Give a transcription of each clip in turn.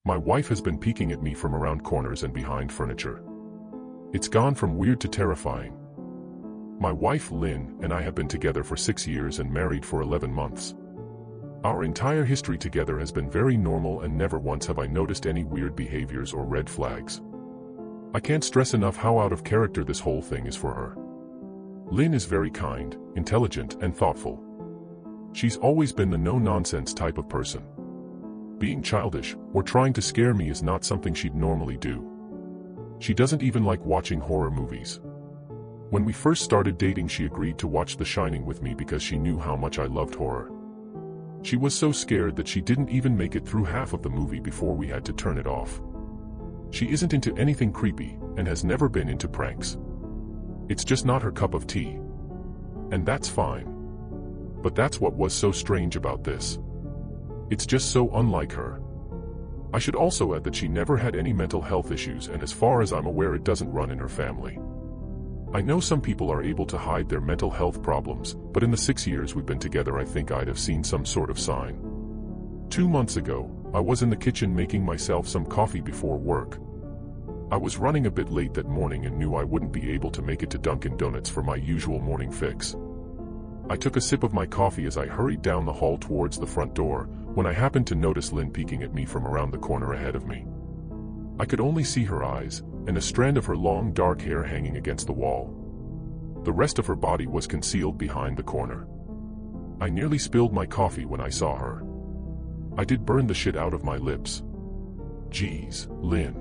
My wife has been peeking at me from around corners and behind furniture. It's gone from weird to terrifying. My wife, Lynn, and I have been together for 6 years and married for 11 months. Our entire history together has been very normal and never once have I noticed any weird behaviors or red flags. I can't stress enough how out of character this whole thing is for her. Lynn is very kind, intelligent, and thoughtful. She's always been the no-nonsense type of person. Being childish or trying to scare me is not something she'd normally do. She doesn't even like watching horror movies. When we first started dating, she agreed to watch The Shining with me because she knew how much I loved horror. She was so scared that she didn't even make it through half of the movie before we had to turn it off. She isn't into anything creepy and has never been into pranks. It's just not her cup of tea. And that's fine. But that's what was so strange about this. It's just so unlike her. I should also add that she never had any mental health issues, and as far as I'm aware, it doesn't run in her family. I know some people are able to hide their mental health problems, but in the 6 years we've been together, I think I'd have seen some sort of sign. 2 months ago, I was in the kitchen making myself some coffee before work. I was running a bit late that morning and knew I wouldn't be able to make it to Dunkin' Donuts for my usual morning fix. I took a sip of my coffee as I hurried down the hall towards the front door, when I happened to notice Lynn peeking at me from around the corner ahead of me. I could only see her eyes, and a strand of her long dark hair hanging against the wall. The rest of her body was concealed behind the corner. I nearly spilled my coffee when I saw her. I did burn the shit out of my lips. "Geez, Lynn,"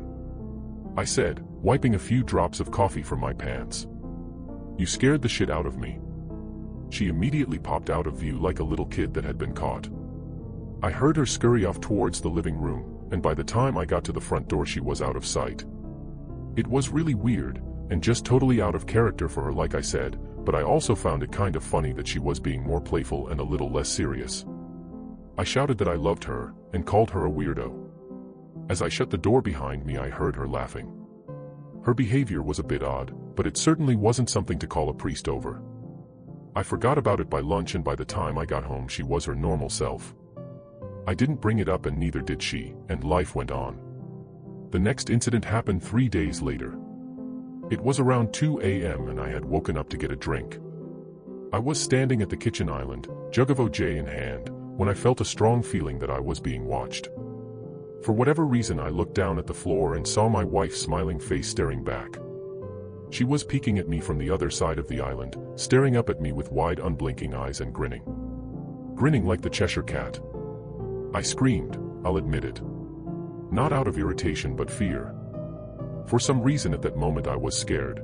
I said, wiping a few drops of coffee from my pants. "You scared the shit out of me." She immediately popped out of view like a little kid that had been caught. I heard her scurry off towards the living room, and by the time I got to the front door she was out of sight. It was really weird, and just totally out of character for her, like I said, but I also found it kind of funny that she was being more playful and a little less serious. I shouted that I loved her, and called her a weirdo. As I shut the door behind me, I heard her laughing. Her behavior was a bit odd, but it certainly wasn't something to call a priest over. I forgot about it by lunch, and by the time I got home she was her normal self. I didn't bring it up and neither did she, and life went on. The next incident happened 3 days later. It was around 2 a.m. and I had woken up to get a drink. I was standing at the kitchen island, jug of OJ in hand, when I felt a strong feeling that I was being watched. For whatever reason, I looked down at the floor and saw my wife's smiling face staring back. She was peeking at me from the other side of the island, staring up at me with wide unblinking eyes and grinning. Grinning like the Cheshire Cat. I screamed, I'll admit it. Not out of irritation but fear. For some reason at that moment I was scared.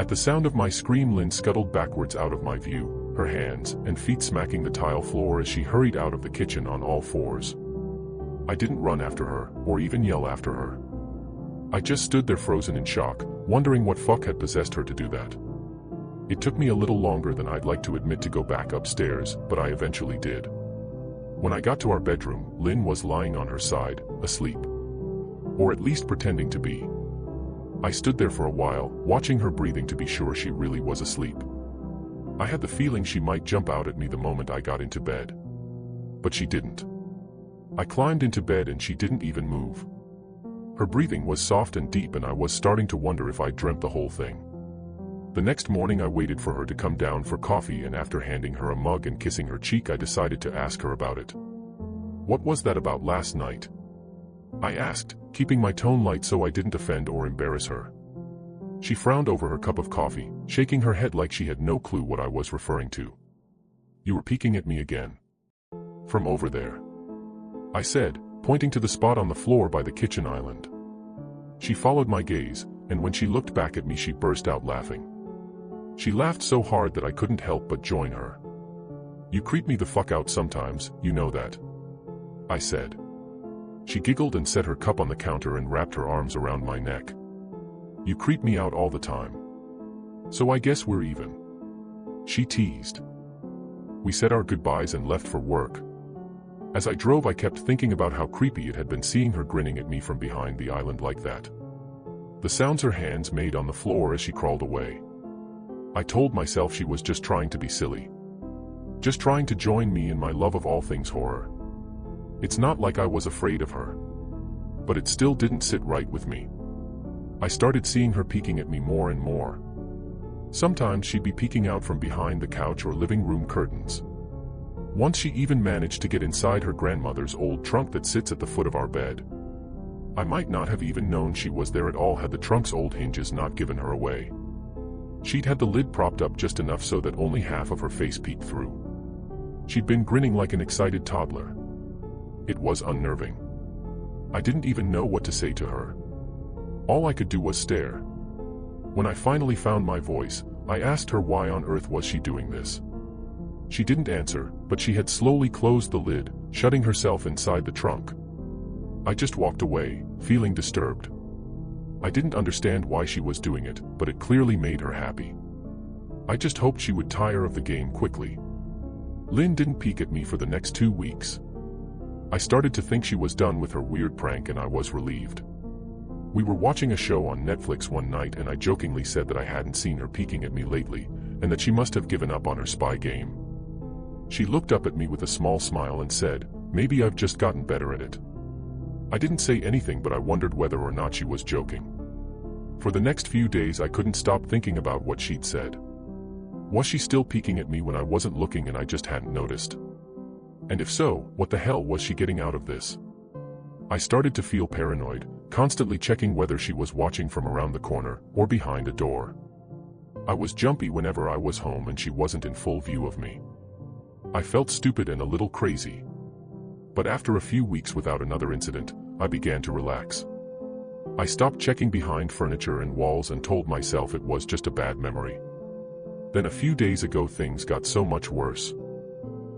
At the sound of my scream, Lynn scuttled backwards out of my view, her hands and feet smacking the tile floor as she hurried out of the kitchen on all fours. I didn't run after her, or even yell after her. I just stood there frozen in shock, wondering what fuck had possessed her to do that. It took me a little longer than I'd like to admit to go back upstairs, but I eventually did. When I got to our bedroom, Lynn was lying on her side, asleep. Or at least pretending to be. I stood there for a while, watching her breathing to be sure she really was asleep. I had the feeling she might jump out at me the moment I got into bed. But she didn't. I climbed into bed and she didn't even move. Her breathing was soft and deep, and I was starting to wonder if I dreamt the whole thing. The next morning I waited for her to come down for coffee, and after handing her a mug and kissing her cheek, I decided to ask her about it. "What was that about last night?" I asked, keeping my tone light so I didn't offend or embarrass her. She frowned over her cup of coffee, shaking her head like she had no clue what I was referring to. "You were peeking at me again. From over there," I said, pointing to the spot on the floor by the kitchen island. She followed my gaze, and when she looked back at me she burst out laughing. She laughed so hard that I couldn't help but join her. "You creep me the fuck out sometimes, you know that," I said. She giggled and set her cup on the counter and wrapped her arms around my neck. "You creep me out all the time. So I guess we're even," she teased. We said our goodbyes and left for work. As I drove, I kept thinking about how creepy it had been seeing her grinning at me from behind the island like that. The sounds her hands made on the floor as she crawled away. I told myself she was just trying to be silly. Just trying to join me in my love of all things horror. It's not like I was afraid of her. but it still didn't sit right with me. I started seeing her peeking at me more and more. Sometimes she'd be peeking out from behind the couch or living room curtains. Once she even managed to get inside her grandmother's old trunk that sits at the foot of our bed. I might not have even known she was there at all had the trunk's old hinges not given her away. She'd had the lid propped up just enough so that only half of her face peeked through. She'd been grinning like an excited toddler. It was unnerving. I didn't even know what to say to her. All I could do was stare. When I finally found my voice, I asked her why on earth was she doing this. She didn't answer, but she had slowly closed the lid, shutting herself inside the trunk. I just walked away, feeling disturbed. I didn't understand why she was doing it, but it clearly made her happy. I just hoped she would tire of the game quickly. Lynn didn't peek at me for the next 2 weeks. I started to think she was done with her weird prank and I was relieved. We were watching a show on Netflix one night and I jokingly said that I hadn't seen her peeking at me lately, and that she must have given up on her spy game. She looked up at me with a small smile and said, "Maybe I've just gotten better at it." I didn't say anything, but I wondered whether or not she was joking. For the next few days I couldn't stop thinking about what she'd said. Was she still peeking at me when I wasn't looking and I just hadn't noticed? And if so, what the hell was she getting out of this? I started to feel paranoid, constantly checking whether she was watching from around the corner or behind a door. I was jumpy whenever I was home and she wasn't in full view of me. I felt stupid and a little crazy. But after a few weeks without another incident, I began to relax. I stopped checking behind furniture and walls and told myself it was just a bad memory. Then a few days ago things got so much worse.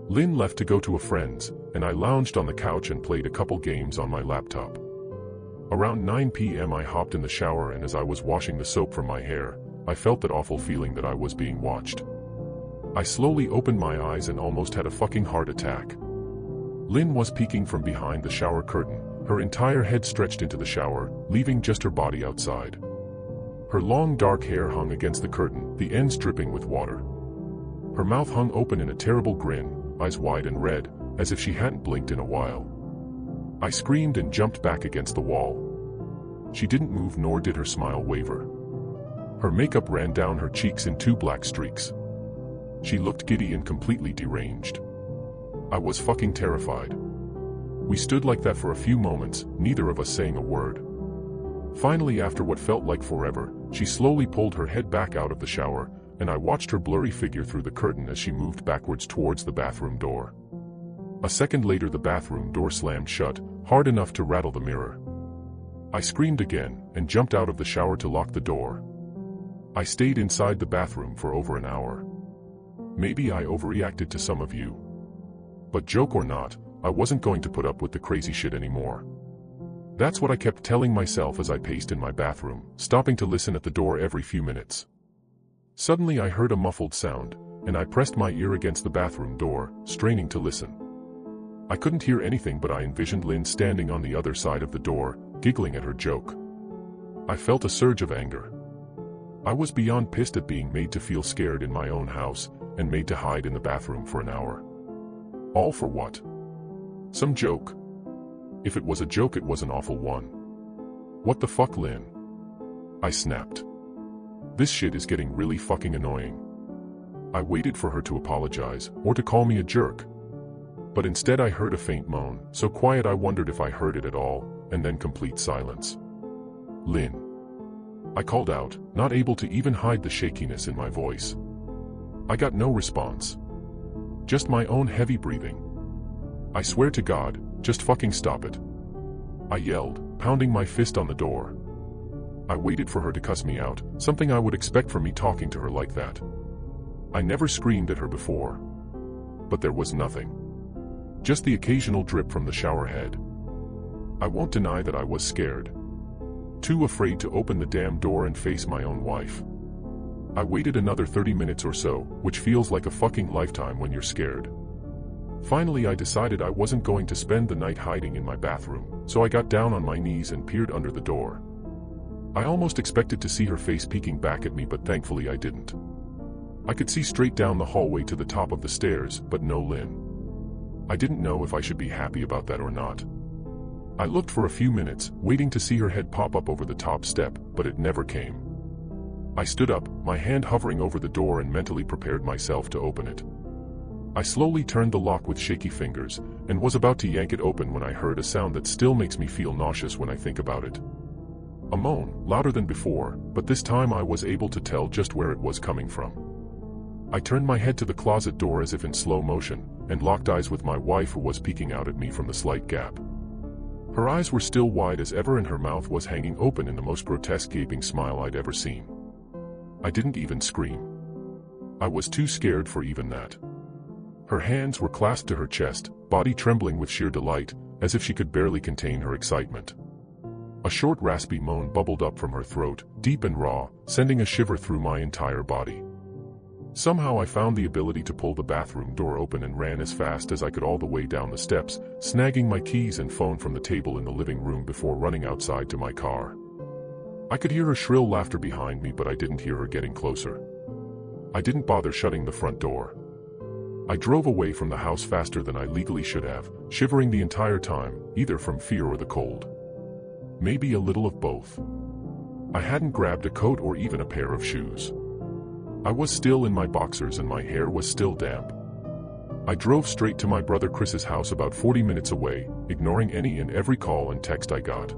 Lynn left to go to a friend's, and I lounged on the couch and played a couple games on my laptop. Around 9 p.m. I hopped in the shower, and as I was washing the soap from my hair, I felt that awful feeling that I was being watched. I slowly opened my eyes and almost had a fucking heart attack. Lynn was peeking from behind the shower curtain, her entire head stretched into the shower, leaving just her body outside. Her long dark hair hung against the curtain, the ends dripping with water. Her mouth hung open in a terrible grin, eyes wide and red, as if she hadn't blinked in a while. I screamed and jumped back against the wall. She didn't move, nor did her smile waver. Her makeup ran down her cheeks in 2 black streaks. She looked giddy and completely deranged. I was fucking terrified. We stood like that for a few moments, neither of us saying a word. Finally, after what felt like forever, she slowly pulled her head back out of the shower, and I watched her blurry figure through the curtain as she moved backwards towards the bathroom door. A second later, the bathroom door slammed shut, hard enough to rattle the mirror. I screamed again, and jumped out of the shower to lock the door. I stayed inside the bathroom for over an hour. Maybe I overreacted to some of you. But joke or not, I wasn't going to put up with the crazy shit anymore. That's what I kept telling myself as I paced in my bathroom, stopping to listen at the door every few minutes. Suddenly I heard a muffled sound, and I pressed my ear against the bathroom door, straining to listen. I couldn't hear anything, but I envisioned Lynn standing on the other side of the door, giggling at her joke. I felt a surge of anger. I was beyond pissed at being made to feel scared in my own house, and made to hide in the bathroom for an hour. All for what? Some joke? If it was a joke, it was an awful one. What the fuck, Lynn? I snapped. This shit is getting really fucking annoying. I waited for her to apologize, or to call me a jerk. But instead I heard a faint moan, so quiet I wondered if I heard it at all, and then complete silence. Lynn. I called out, not able to even hide the shakiness in my voice. I got no response. Just my own heavy breathing. I swear to God, just fucking stop it. I yelled, pounding my fist on the door. I waited for her to cuss me out, something I would expect from me talking to her like that. I never screamed at her before. But there was nothing. Just the occasional drip from the shower head. I won't deny that I was scared. Too afraid to open the damn door and face my own wife. I waited another 30 minutes or so, which feels like a fucking lifetime when you're scared. Finally I decided I wasn't going to spend the night hiding in my bathroom, so I got down on my knees and peered under the door. I almost expected to see her face peeking back at me, but thankfully I didn't. I could see straight down the hallway to the top of the stairs, but no Lynn. I didn't know if I should be happy about that or not. I looked for a few minutes, waiting to see her head pop up over the top step, but it never came. I stood up, my hand hovering over the door, and mentally prepared myself to open it. I slowly turned the lock with shaky fingers, and was about to yank it open when I heard a sound that still makes me feel nauseous when I think about it. A moan, louder than before, but this time I was able to tell just where it was coming from. I turned my head to the closet door as if in slow motion, and locked eyes with my wife, who was peeking out at me from the slight gap. Her eyes were still wide as ever, and her mouth was hanging open in the most grotesque gaping smile I'd ever seen. I didn't even scream. I was too scared for even that. Her hands were clasped to her chest, body trembling with sheer delight, as if she could barely contain her excitement. A short raspy moan bubbled up from her throat, deep and raw, sending a shiver through my entire body. Somehow I found the ability to pull the bathroom door open and ran as fast as I could all the way down the steps, snagging my keys and phone from the table in the living room before running outside to my car. I could hear her shrill laughter behind me, but I didn't hear her getting closer. I didn't bother shutting the front door. I drove away from the house faster than I legally should have, shivering the entire time, either from fear or the cold. Maybe a little of both. I hadn't grabbed a coat or even a pair of shoes. I was still in my boxers and my hair was still damp. I drove straight to my brother Chris's house about 40 minutes away, ignoring any and every call and text I got.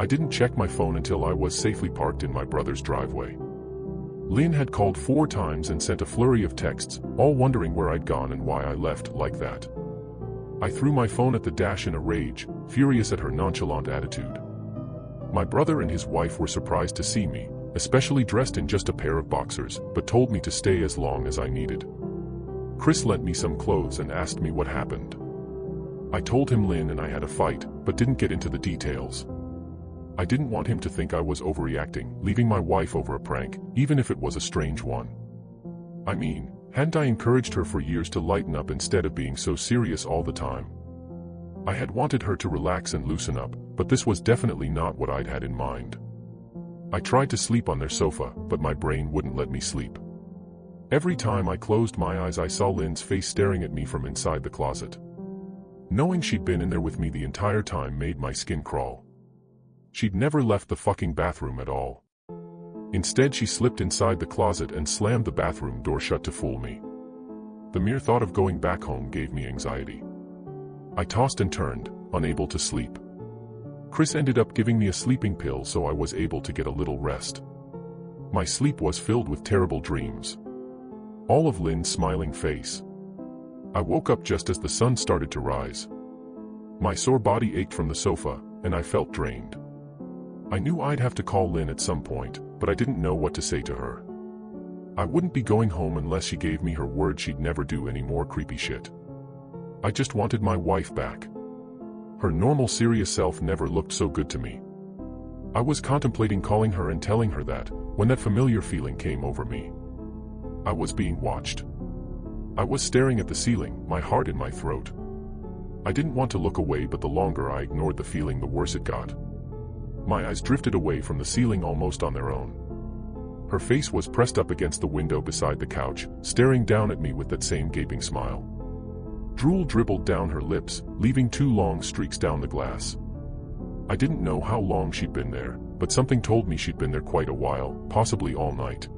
I didn't check my phone until I was safely parked in my brother's driveway. Lynn had called 4 times and sent a flurry of texts, all wondering where I'd gone and why I left like that. I threw my phone at the dash in a rage, furious at her nonchalant attitude. My brother and his wife were surprised to see me, especially dressed in just a pair of boxers, but told me to stay as long as I needed. Chris lent me some clothes and asked me what happened. I told him Lynn and I had a fight, but didn't get into the details. I didn't want him to think I was overreacting, leaving my wife over a prank, even if it was a strange one. I mean, hadn't I encouraged her for years to lighten up instead of being so serious all the time? I had wanted her to relax and loosen up, but this was definitely not what I'd had in mind. I tried to sleep on their sofa, but my brain wouldn't let me sleep. Every time I closed my eyes, I saw Lynn's face staring at me from inside the closet. Knowing she'd been in there with me the entire time made my skin crawl. She'd never left the fucking bathroom at all. Instead, she slipped inside the closet and slammed the bathroom door shut to fool me. The mere thought of going back home gave me anxiety. I tossed and turned, unable to sleep. Chris ended up giving me a sleeping pill so I was able to get a little rest. My sleep was filled with terrible dreams. All of Lynn's smiling face. I woke up just as the sun started to rise. My sore body ached from the sofa, and I felt drained. I knew I'd have to call Lynn at some point, but I didn't know what to say to her. I wouldn't be going home unless she gave me her word she'd never do any more creepy shit. I just wanted my wife back. Her normal serious self never looked so good to me. I was contemplating calling her and telling her that, when that familiar feeling came over me. I was being watched. I was staring at the ceiling, my heart in my throat. I didn't want to look away, but the longer I ignored the feeling, the worse it got. My eyes drifted away from the ceiling almost on their own. Her face was pressed up against the window beside the couch, staring down at me with that same gaping smile. Drool dribbled down her lips, leaving 2 long streaks down the glass. I didn't know how long she'd been there, but something told me she'd been there quite a while, possibly all night.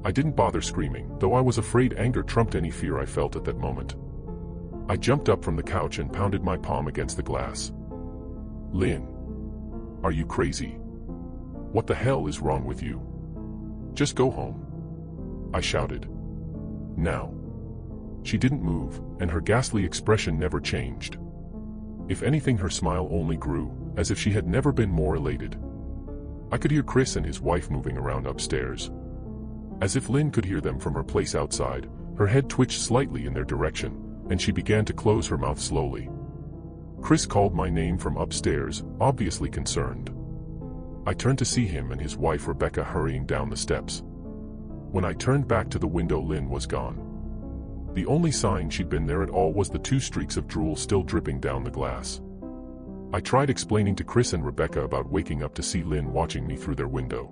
I didn't bother screaming, though I was afraid anger trumped any fear I felt at that moment. I jumped up from the couch and pounded my palm against the glass. Lynn. Are you crazy? What the hell is wrong with you? Just go home. I shouted. Now. She didn't move, and her ghastly expression never changed. If anything, her smile only grew, as if she had never been more elated. I could hear Chris and his wife moving around upstairs. As if Lynn could hear them from her place outside, her head twitched slightly in their direction, and she began to close her mouth slowly. Chris called my name from upstairs, obviously concerned. I turned to see him and his wife Rebecca hurrying down the steps. When I turned back to the window, Lynn was gone. The only sign she'd been there at all was the 2 streaks of drool still dripping down the glass. I tried explaining to Chris and Rebecca about waking up to see Lynn watching me through their window.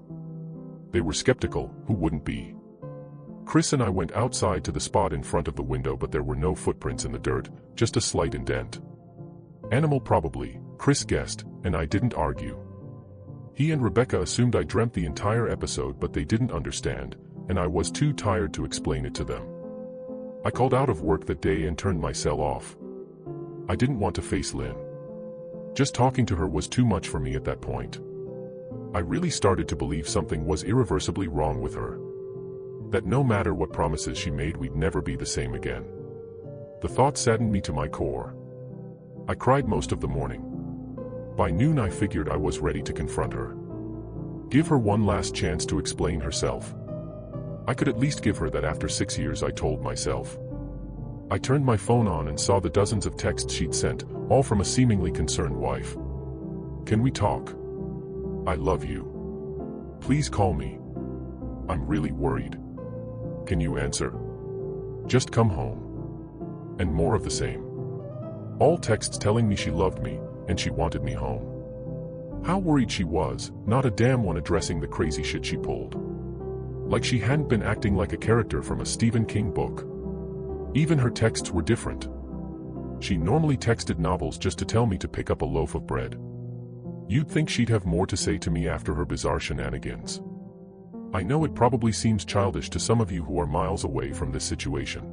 They were skeptical, who wouldn't be? Chris and I went outside to the spot in front of the window, but there were no footprints in the dirt, just a slight indent. Animal probably, Chris guessed, and I didn't argue. He and Rebecca assumed I dreamt the entire episode, but they didn't understand, and I was too tired to explain it to them. I called out of work that day and turned my cell off. I didn't want to face Lynn. Just talking to her was too much for me at that point. I really started to believe something was irreversibly wrong with her. That no matter what promises she made, we'd never be the same again. The thought saddened me to my core. I cried most of the morning. By noon I figured I was ready to confront her. Give her one last chance to explain herself. I could at least give her that after 6 years, I told myself. I turned my phone on and saw the dozens of texts she'd sent, all from a seemingly concerned wife. Can we talk? I love you. Please call me. I'm really worried. Can you answer? Just come home. And more of the same. All texts telling me she loved me, and she wanted me home. How worried she was, not a damn one addressing the crazy shit she pulled. Like she hadn't been acting like a character from a Stephen King book. Even her texts were different. She normally texted novels just to tell me to pick up a loaf of bread. You'd think she'd have more to say to me after her bizarre shenanigans. I know it probably seems childish to some of you who are miles away from this situation.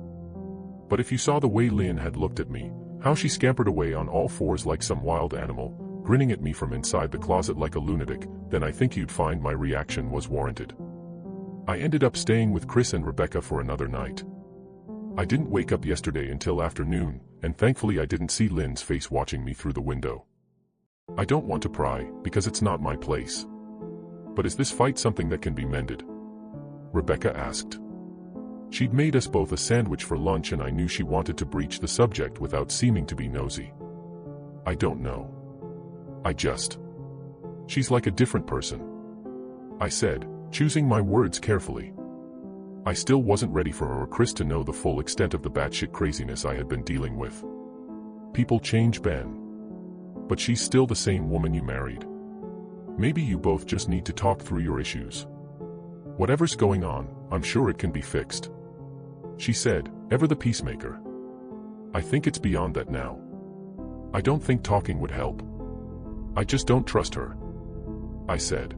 But if you saw the way Lynn had looked at me, how she scampered away on all fours like some wild animal, grinning at me from inside the closet like a lunatic, then I think you'd find my reaction was warranted. I ended up staying with Chris and Rebecca for another night. I didn't wake up yesterday until afternoon, and thankfully I didn't see Lynn's face watching me through the window. I don't want to pry, because it's not my place. But is this fight something that can be mended? Rebecca asked. She'd made us both a sandwich for lunch, and I knew she wanted to breach the subject without seeming to be nosy. I don't know. She's like a different person, I said, choosing my words carefully. I still wasn't ready for her or Chris to know the full extent of the batshit craziness I had been dealing with. People change, Ben. But she's still the same woman you married. Maybe you both just need to talk through your issues. Whatever's going on, I'm sure it can be fixed. She said, ever the peacemaker. I think it's beyond that now. I don't think talking would help. I just don't trust her, I said.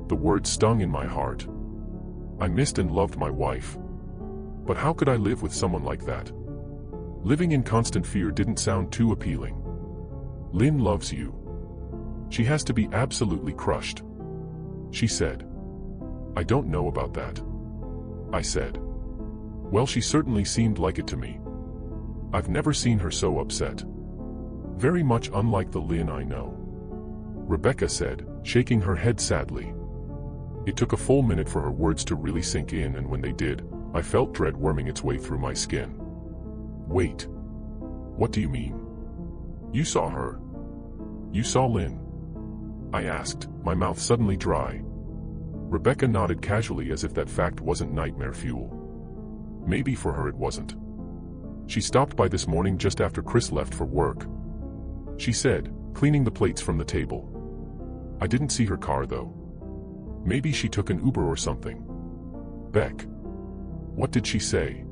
The words stung in my heart. I missed and loved my wife. But how could I live with someone like that? Living in constant fear didn't sound too appealing. Lynn loves you. She has to be absolutely crushed, she said. I don't know about that, I said. Well, she certainly seemed like it to me. I've never seen her so upset. Very much unlike the Lynn I know, Rebecca said, shaking her head sadly. It took a full minute for her words to really sink in, and when they did, I felt dread worming its way through my skin. Wait. What do you mean? You saw her? You saw Lynn? I asked, my mouth suddenly dry. Rebecca nodded casually as if that fact wasn't nightmare fuel. Maybe for her it wasn't. She stopped by this morning just after Chris left for work, she said, cleaning the plates from the table. I didn't see her car though. Maybe she took an Uber or something. Beck. What did she say?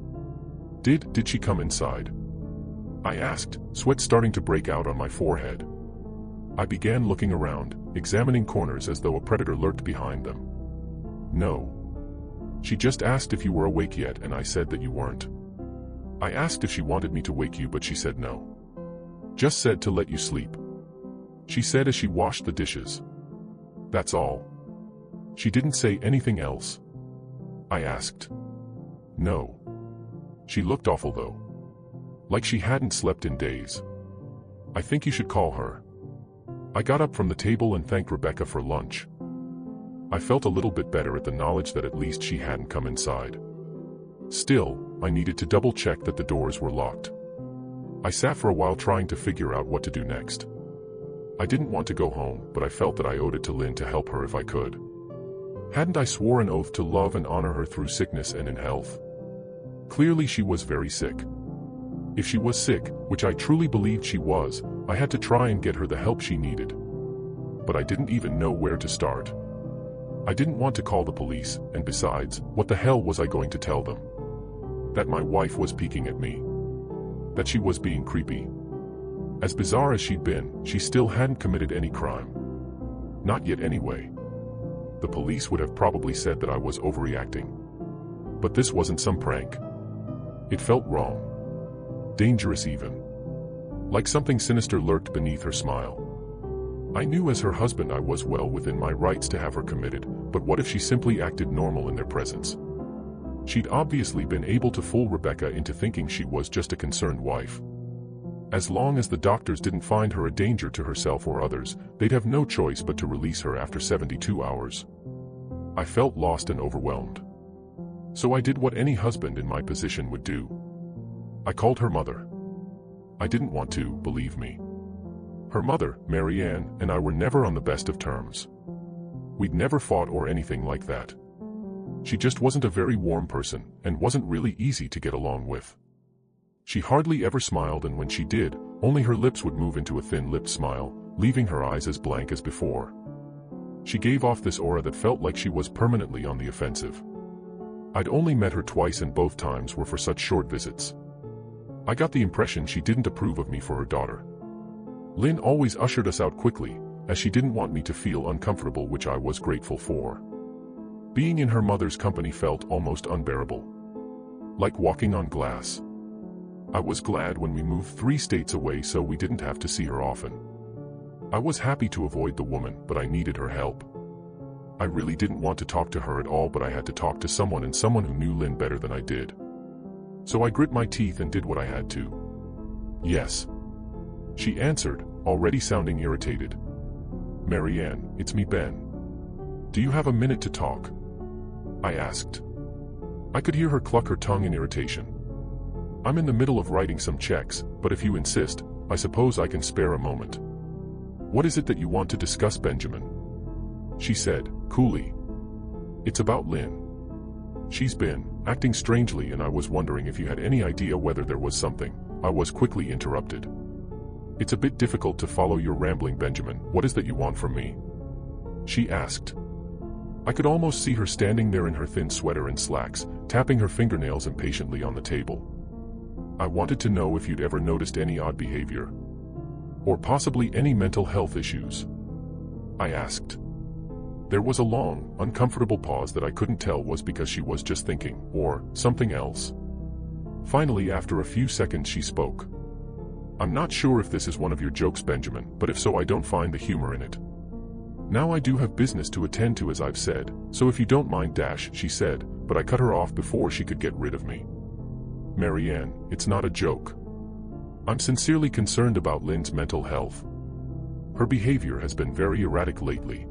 Did she come inside? I asked, sweat starting to break out on my forehead. I began looking around, examining corners as though a predator lurked behind them. No. She just asked if you were awake yet, and I said that you weren't. I asked if she wanted me to wake you, but she said no. Just said to let you sleep, she said as she washed the dishes. That's all. She didn't say anything else. I asked. No. She looked awful though. Like she hadn't slept in days. I think you should call her. I got up from the table and thanked Rebecca for lunch. I felt a little bit better at the knowledge that at least she hadn't come inside. Still, I needed to double-check that the doors were locked. I sat for a while trying to figure out what to do next. I didn't want to go home, but I felt that I owed it to Lynn to help her if I could. Hadn't I swore an oath to love and honor her through sickness and in health? Clearly she was very sick. If she was sick, which I truly believed she was, I had to try and get her the help she needed. But I didn't even know where to start. I didn't want to call the police, and besides, what the hell was I going to tell them? That my wife was peeking at me? That she was being creepy? As bizarre as she'd been, she still hadn't committed any crime. Not yet anyway. The police would have probably said that I was overreacting. But this wasn't some prank. It felt wrong. Dangerous even. Like something sinister lurked beneath her smile. I knew as her husband I was well within my rights to have her committed, but what if she simply acted normal in their presence? She'd obviously been able to fool Rebecca into thinking she was just a concerned wife. As long as the doctors didn't find her a danger to herself or others, they'd have no choice but to release her after 72 hours. I felt lost and overwhelmed. So I did what any husband in my position would do. I called her mother. I didn't want to, believe me. Her mother, Mary Ann, and I were never on the best of terms. We'd never fought or anything like that. She just wasn't a very warm person, and wasn't really easy to get along with. She hardly ever smiled, and when she did, only her lips would move into a thin-lipped smile, leaving her eyes as blank as before. She gave off this aura that felt like she was permanently on the offensive. I'd only met her twice, and both times were for such short visits. I got the impression she didn't approve of me for her daughter. Lynn always ushered us out quickly, as she didn't want me to feel uncomfortable, which I was grateful for. Being in her mother's company felt almost unbearable. Like walking on glass. I was glad when we moved 3 states away so we didn't have to see her often. I was happy to avoid the woman, but I needed her help. I really didn't want to talk to her at all, but I had to talk to someone, and someone who knew Lynn better than I did. So I grit my teeth and did what I had to. Yes. She answered, already sounding irritated. Mary Ann, it's me, Ben. Do you have a minute to talk? I asked. I could hear her cluck her tongue in irritation. I'm in the middle of writing some checks, but if you insist, I suppose I can spare a moment. What is it that you want to discuss, Benjamin? She said, coolly. It's about Lynn. She's been acting strangely, and I was wondering if you had any idea whether there was something. I was quickly interrupted. It's a bit difficult to follow your rambling, Benjamin. What is that you want from me? She asked. I could almost see her standing there in her thin sweater and slacks, tapping her fingernails impatiently on the table. I wanted to know if you'd ever noticed any odd behavior. Or possibly any mental health issues. I asked. There was a long, uncomfortable pause that I couldn't tell was because she was just thinking, or something else. Finally, after a few seconds, she spoke. I'm not sure if this is one of your jokes, Benjamin, but if so, I don't find the humor in it. Now I do have business to attend to, as I've said, so if you don't mind, she said, but I cut her off before she could get rid of me. Mary Ann, it's not a joke. I'm sincerely concerned about Lynn's mental health. Her behavior has been very erratic lately.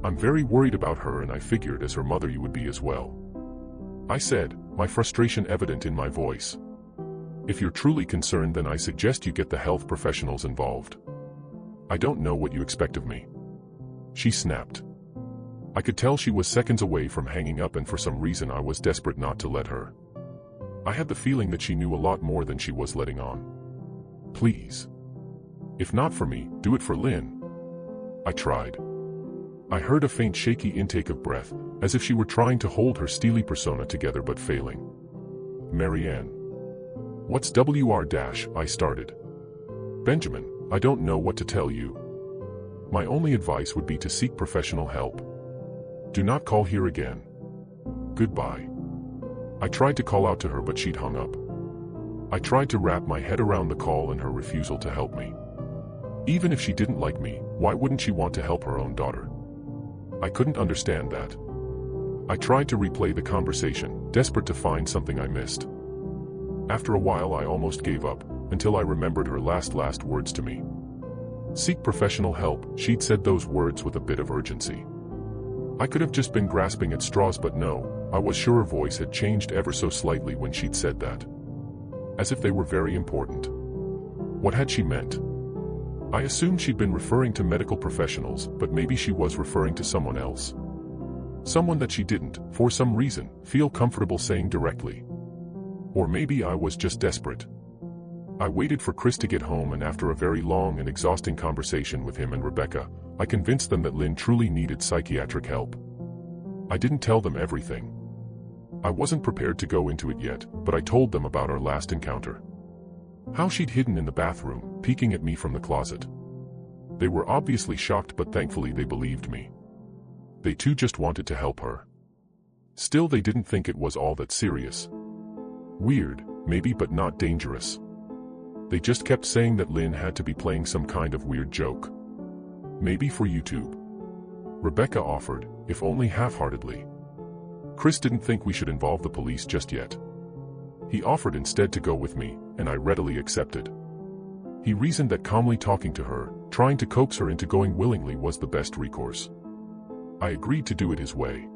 I'm very worried about her, and I figured as her mother you would be as well. I said, my frustration evident in my voice. If you're truly concerned, then I suggest you get the health professionals involved. I don't know what you expect of me. She snapped. I could tell she was seconds away from hanging up, and for some reason I was desperate not to let her. I had the feeling that she knew a lot more than she was letting on. Please. If not for me, do it for Lynn. I tried. I heard a faint shaky intake of breath, as if she were trying to hold her steely persona together but failing. Mary Ann. What's WR-? I started. Benjamin, I don't know what to tell you. My only advice would be to seek professional help. Do not call here again. Goodbye. I tried to call out to her, but she'd hung up. I tried to wrap my head around the call and her refusal to help me. Even if she didn't like me, why wouldn't she want to help her own daughter? I couldn't understand that. I tried to replay the conversation, desperate to find something I missed. After a while I almost gave up, until I remembered her last words to me. Seek professional help, she'd said those words with a bit of urgency. I could have just been grasping at straws, but no, I was sure her voice had changed ever so slightly when she'd said that. As if they were very important. What had she meant? I assumed she'd been referring to medical professionals, but maybe she was referring to someone else. Someone that she didn't, for some reason, feel comfortable saying directly. Or maybe I was just desperate. I waited for Chris to get home, and after a very long and exhausting conversation with him and Rebecca, I convinced them that Lynn truly needed psychiatric help. I didn't tell them everything. I wasn't prepared to go into it yet, but I told them about our last encounter. How she'd hidden in the bathroom, peeking at me from the closet. They were obviously shocked, but thankfully they believed me. They too just wanted to help her. Still, they didn't think it was all that serious. Weird, maybe, but not dangerous. They just kept saying that Lynn had to be playing some kind of weird joke. Maybe for YouTube. Rebecca offered, if only half-heartedly. Chris didn't think we should involve the police just yet. He offered instead to go with me, and I readily accepted. He reasoned that calmly talking to her, trying to coax her into going willingly, was the best recourse. I agreed to do it his way.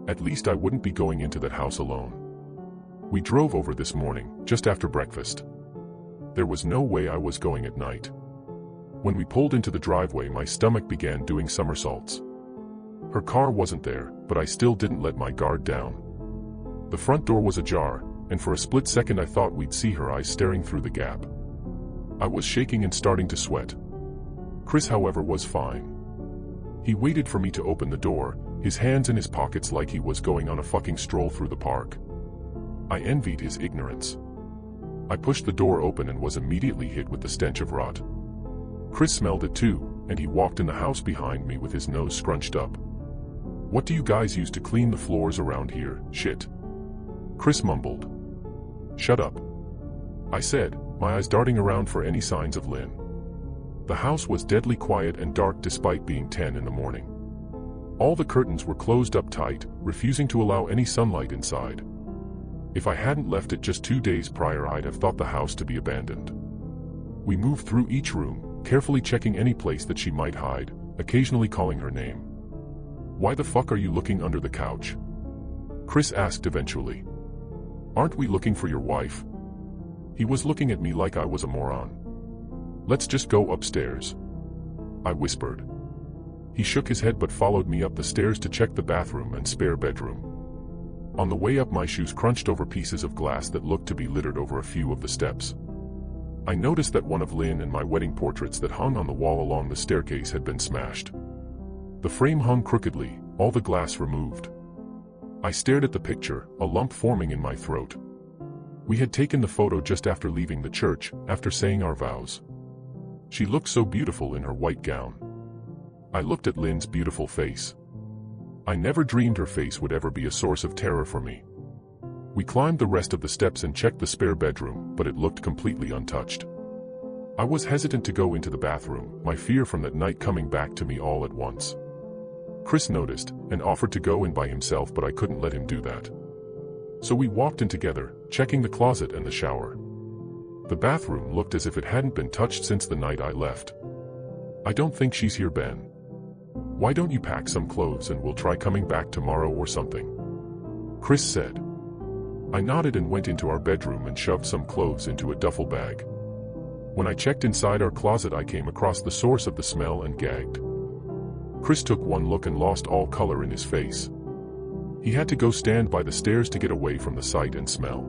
At least I wouldn't be going into that house alone. We drove over this morning, just after breakfast. There was no way I was going at night. When we pulled into the driveway, my stomach began doing somersaults. Her car wasn't there, but I still didn't let my guard down. The front door was ajar, and for a split second I thought we'd see her eyes staring through the gap. I was shaking and starting to sweat. Chris, however, was fine. He waited for me to open the door, his hands in his pockets like he was going on a fucking stroll through the park. I envied his ignorance. I pushed the door open and was immediately hit with the stench of rot. Chris smelled it too, and he walked in the house behind me with his nose scrunched up. "What do you guys use to clean the floors around here, shit?" Chris mumbled. "Shut up," I said, my eyes darting around for any signs of Lynn. The house was deadly quiet and dark despite being 10 in the morning. All the curtains were closed up tight, refusing to allow any sunlight inside. If I hadn't left it just 2 days prior, I'd have thought the house to be abandoned. We moved through each room, carefully checking any place that she might hide, occasionally calling her name. "Why the fuck are you looking under the couch?" Chris asked eventually. "Aren't we looking for your wife?" He was looking at me like I was a moron. "Let's just go upstairs," I whispered. He shook his head but followed me up the stairs to check the bathroom and spare bedroom. On the way up, my shoes crunched over pieces of glass that looked to be littered over a few of the steps. I noticed that one of Lynn and my wedding portraits that hung on the wall along the staircase had been smashed. The frame hung crookedly, all the glass removed. I stared at the picture, a lump forming in my throat. We had taken the photo just after leaving the church, after saying our vows. She looked so beautiful in her white gown. I looked at Lynn's beautiful face. I never dreamed her face would ever be a source of terror for me. We climbed the rest of the steps and checked the spare bedroom, but it looked completely untouched. I was hesitant to go into the bathroom, my fear from that night coming back to me all at once. Chris noticed, and offered to go in by himself, but I couldn't let him do that. So we walked in together, checking the closet and the shower. The bathroom looked as if it hadn't been touched since the night I left. "I don't think she's here, Ben. Why don't you pack some clothes and we'll try coming back tomorrow or something?" Chris said. I nodded and went into our bedroom and shoved some clothes into a duffel bag. When I checked inside our closet, I came across the source of the smell and gagged. Chris took one look and lost all color in his face. He had to go stand by the stairs to get away from the sight and smell.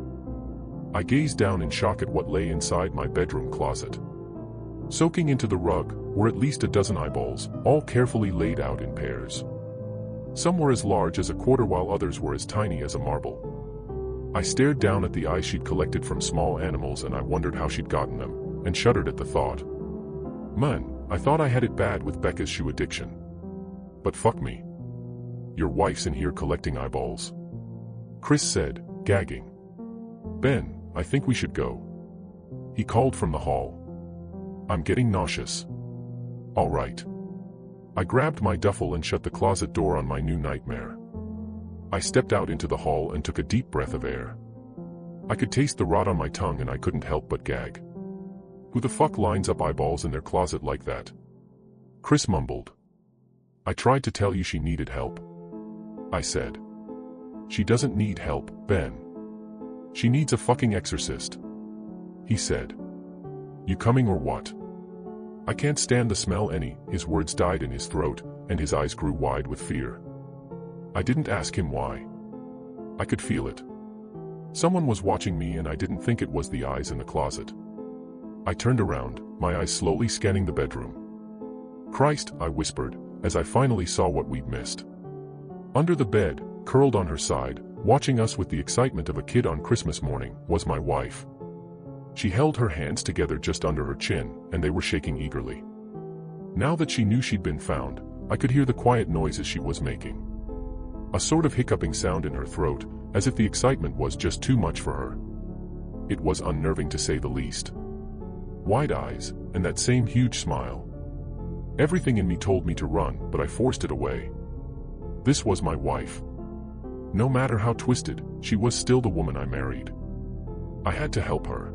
I gazed down in shock at what lay inside my bedroom closet. Soaking into the rug were at least a dozen eyeballs, all carefully laid out in pairs. Some were as large as a quarter while others were as tiny as a marble. I stared down at the eyes she'd collected from small animals and I wondered how she'd gotten them, and shuddered at the thought. Man, I thought I had it bad with Becca's shoe addiction. But fuck me. Your wife's in here collecting eyeballs. Chris said, gagging. "Ben, I think we should go," he called from the hall. "I'm getting nauseous." "All right." I grabbed my duffel and shut the closet door on my new nightmare. I stepped out into the hall and took a deep breath of air. I could taste the rot on my tongue and I couldn't help but gag. Who the fuck lines up eyeballs in their closet like that? Chris mumbled. "I tried to tell you she needed help," I said. "She doesn't need help, Ben. She needs a fucking exorcist," he said. "You coming or what?" "I can't stand the smell any." His words died in his throat, and his eyes grew wide with fear. I didn't ask him why. I could feel it. Someone was watching me and I didn't think it was the eyes in the closet. I turned around, my eyes slowly scanning the bedroom. "Christ," I whispered, as I finally saw what we'd missed. Under the bed, curled on her side, watching us with the excitement of a kid on Christmas morning, was my wife. She held her hands together just under her chin, and they were shaking eagerly. Now that she knew she'd been found, I could hear the quiet noises she was making. A sort of hiccuping sound in her throat, as if the excitement was just too much for her. It was unnerving to say the least. Wide eyes, and that same huge smile. Everything in me told me to run, but I forced it away. This was my wife. No matter how twisted, she was still the woman I married. I had to help her.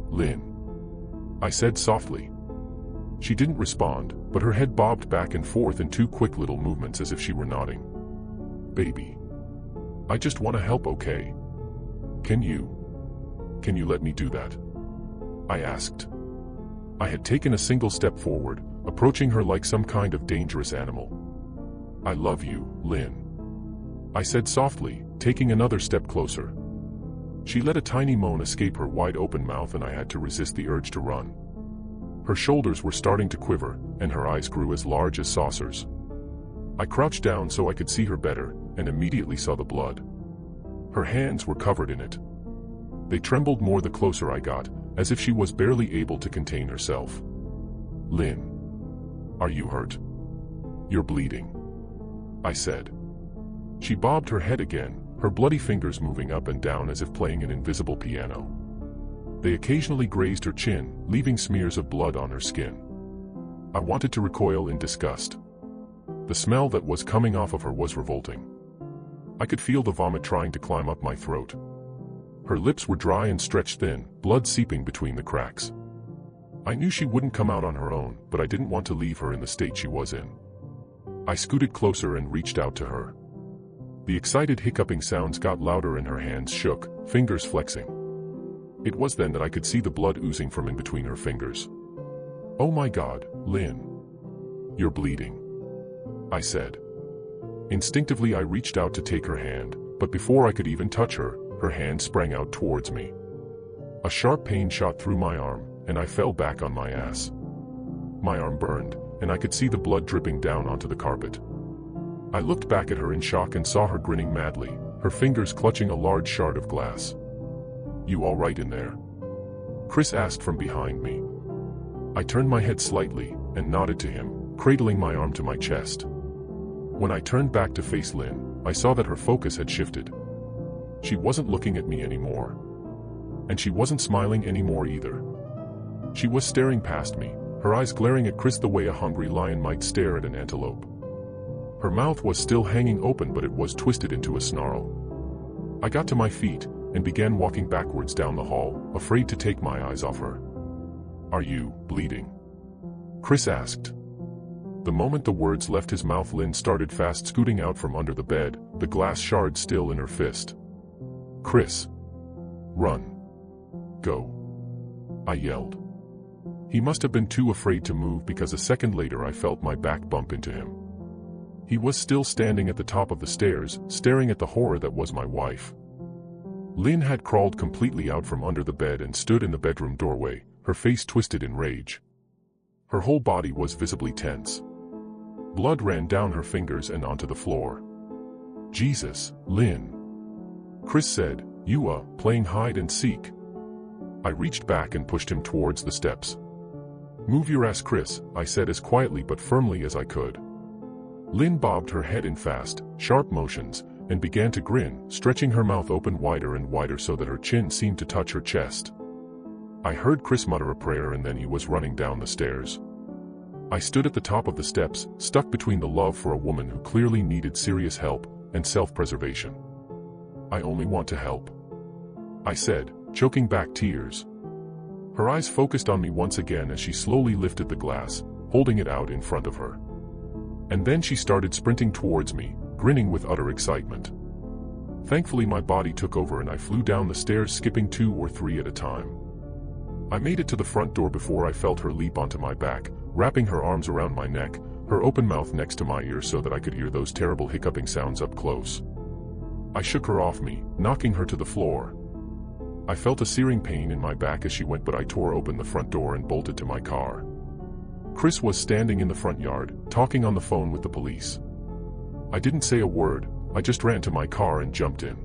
Lynn, I said softly. She didn't respond, but her head bobbed back and forth in two quick little movements as if she were nodding. Baby. I just want to help, okay? Can you let me do that? I asked. I had taken a single step forward, approaching her like some kind of dangerous animal. I love you, Lynn. I said softly, taking another step closer. She let a tiny moan escape her wide-open mouth, and I had to resist the urge to run. Her shoulders were starting to quiver, and her eyes grew as large as saucers. I crouched down so I could see her better, and immediately saw the blood. Her hands were covered in it. They trembled more the closer I got, as if she was barely able to contain herself. Lynn. Are you hurt? You're bleeding. I said. She bobbed her head again, her bloody fingers moving up and down as if playing an invisible piano. They occasionally grazed her chin, leaving smears of blood on her skin. I wanted to recoil in disgust. The smell that was coming off of her was revolting. I could feel the vomit trying to climb up my throat. Her lips were dry and stretched thin, blood seeping between the cracks. I knew she wouldn't come out on her own, but I didn't want to leave her in the state she was in. I scooted closer and reached out to her. The excited hiccuping sounds got louder and her hands shook, fingers flexing. It was then that I could see the blood oozing from in between her fingers. Oh my God, Lynn. You're bleeding. I said. Instinctively I reached out to take her hand, but before I could even touch her, her hand sprang out towards me. A sharp pain shot through my arm, and I fell back on my ass. My arm burned, and I could see the blood dripping down onto the carpet. I looked back at her in shock and saw her grinning madly, her fingers clutching a large shard of glass. You all right in there? Chris asked from behind me. I turned my head slightly, and nodded to him, cradling my arm to my chest. When I turned back to face Lynn, I saw that her focus had shifted. She wasn't looking at me anymore. And she wasn't smiling anymore either. She was staring past me, her eyes glaring at Chris the way a hungry lion might stare at an antelope. Her mouth was still hanging open, but it was twisted into a snarl. I got to my feet, and began walking backwards down the hall, afraid to take my eyes off her. Are you bleeding? Chris asked. The moment the words left his mouth, Lynn started fast scooting out from under the bed, the glass shard still in her fist. Chris. Run. Go. I yelled. He must have been too afraid to move, because a second later I felt my back bump into him. He was still standing at the top of the stairs, staring at the horror that was my wife. Lynn had crawled completely out from under the bed and stood in the bedroom doorway, her face twisted in rage. Her whole body was visibly tense. Blood ran down her fingers and onto the floor. Jesus, Lynn. Chris said, You playing hide and seek? I reached back and pushed him towards the steps. Move your ass, Chris, I said as quietly but firmly as I could. Lynn bobbed her head in fast, sharp motions, and began to grin, stretching her mouth open wider and wider so that her chin seemed to touch her chest. I heard Chris mutter a prayer, and then he was running down the stairs. I stood at the top of the steps, stuck between the love for a woman who clearly needed serious help and self-preservation. I only want to help, I said, choking back tears. Her eyes focused on me once again as she slowly lifted the glass, holding it out in front of her. And then she started sprinting towards me, grinning with utter excitement. Thankfully my body took over and I flew down the stairs, skipping 2 or 3 at a time. I made it to the front door before I felt her leap onto my back, wrapping her arms around my neck, her open mouth next to my ear so that I could hear those terrible hiccuping sounds up close. I shook her off me, knocking her to the floor. I felt a searing pain in my back as she went, but I tore open the front door and bolted to my car. Chris was standing in the front yard, talking on the phone with the police. I didn't say a word, I just ran to my car and jumped in.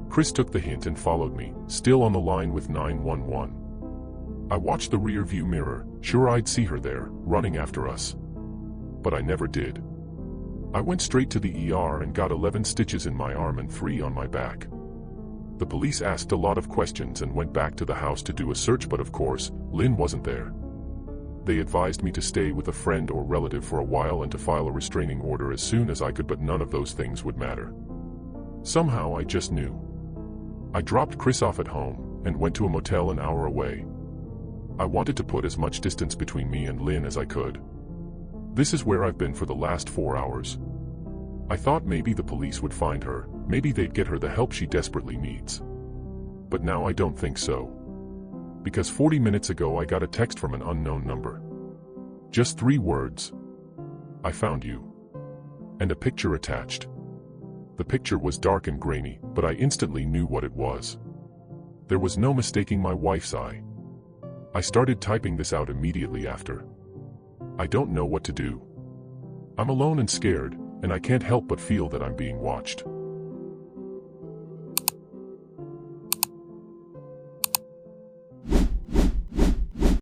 Chris took the hint and followed me, still on the line with 911. I watched the rear view mirror, sure I'd see her there, running after us. But I never did. I went straight to the ER and got 11 stitches in my arm and 3 on my back. The police asked a lot of questions and went back to the house to do a search, but of course, Lynn wasn't there. They advised me to stay with a friend or relative for a while and to file a restraining order as soon as I could, but none of those things would matter. Somehow I just knew. I dropped Chris off at home and went to a motel an hour away. I wanted to put as much distance between me and Lynn as I could. This is where I've been for the last 4 hours. I thought maybe the police would find her, maybe they'd get her the help she desperately needs. But now I don't think so. Because 40 minutes ago I got a text from an unknown number. Just 3 words. I found you. And a picture attached. The picture was dark and grainy, but I instantly knew what it was. There was no mistaking my wife's eye. I started typing this out immediately after. I don't know what to do. I'm alone and scared, and I can't help but feel that I'm being watched.